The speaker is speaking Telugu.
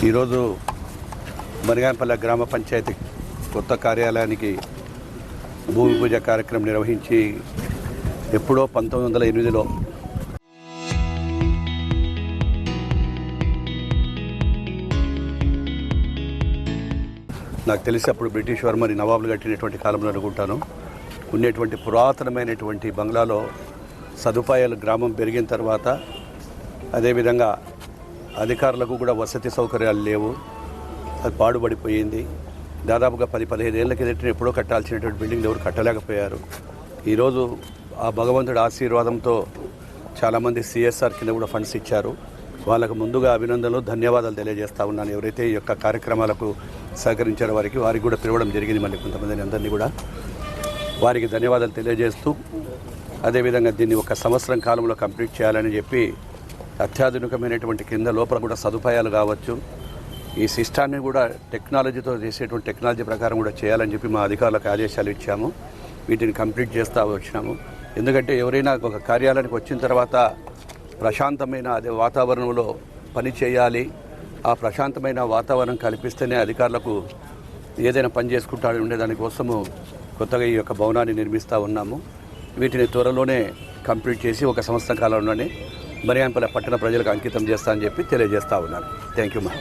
ఈరోజు మరిగాంపల్లె గ్రామ పంచాయతీ కొత్త కార్యాలయానికి భూమి పూజ కార్యక్రమం నిర్వహించి ఎప్పుడో 1908లో నాకు తెలిసి అప్పుడు బ్రిటిష్ వారు మరి నవాబులు కట్టినటువంటి కాలంలో అనుకుంటాను. ఉండేటువంటి పురాతనమైనటువంటి బంగ్లాలో సదుపాయాలు గ్రామం పెరిగిన తర్వాత అదేవిధంగా అధికారులకు కూడా వసతి సౌకర్యాలు లేవు. అది పాడుపడిపోయింది. దాదాపుగా 10-15 ఏళ్ల కిందట ఎప్పుడో కట్టాల్సినటువంటి బిల్డింగ్ ఎవరు కట్టలేకపోయారు. ఈరోజు ఆ భగవంతుడి ఆశీర్వాదంతో చాలామంది సిఎస్ఆర్ కింద కూడా ఫండ్స్ ఇచ్చారు. వాళ్ళకు ముందుగా అభినందనలు, ధన్యవాదాలు తెలియజేస్తా ఉన్నాను. ఎవరైతే ఈ యొక్క కార్యక్రమాలకు సహకరించారో వారికి కూడా పిలవడం జరిగింది. మళ్ళీ కొంతమందిని అందరినీ కూడా వారికి ధన్యవాదాలు తెలియజేస్తూ అదేవిధంగా దీన్ని 1 సంవత్సరం కాలంలో కంప్లీట్ చేయాలని చెప్పి అత్యాధునికమైనటువంటి కింద లోపల కూడా సదుపాయాలు కావచ్చు, ఈ సిస్టాన్ని కూడా టెక్నాలజీతో చేసేటువంటి టెక్నాలజీ ప్రకారం కూడా చేయాలని చెప్పి మా అధికారులకు ఆదేశాలు ఇచ్చాము. వీటిని కంప్లీట్ చేస్తూ వచ్చినాము. ఎందుకంటే ఎవరైనా ఒక కార్యాలయానికి వచ్చిన తర్వాత ప్రశాంతమైన అదే వాతావరణంలో పని చేయాలి. ఆ ప్రశాంతమైన వాతావరణం కల్పిస్తేనే అధికారులకు ఏదైనా పని చేసుకుంటా ఉండేదానికోసము కొత్తగా ఈ యొక్క భవనాన్ని నిర్మిస్తూ ఉన్నాము. వీటిని త్వరలోనే కంప్లీట్ చేసి 1 సంవత్సరం కాలంలోనే మరిగాంపల్లె పట్టణ ప్రజలకు అంకితం చేస్తా అని చెప్పి తెలియజేస్తూ ఉన్నాను. థ్యాంక్ యూ మా.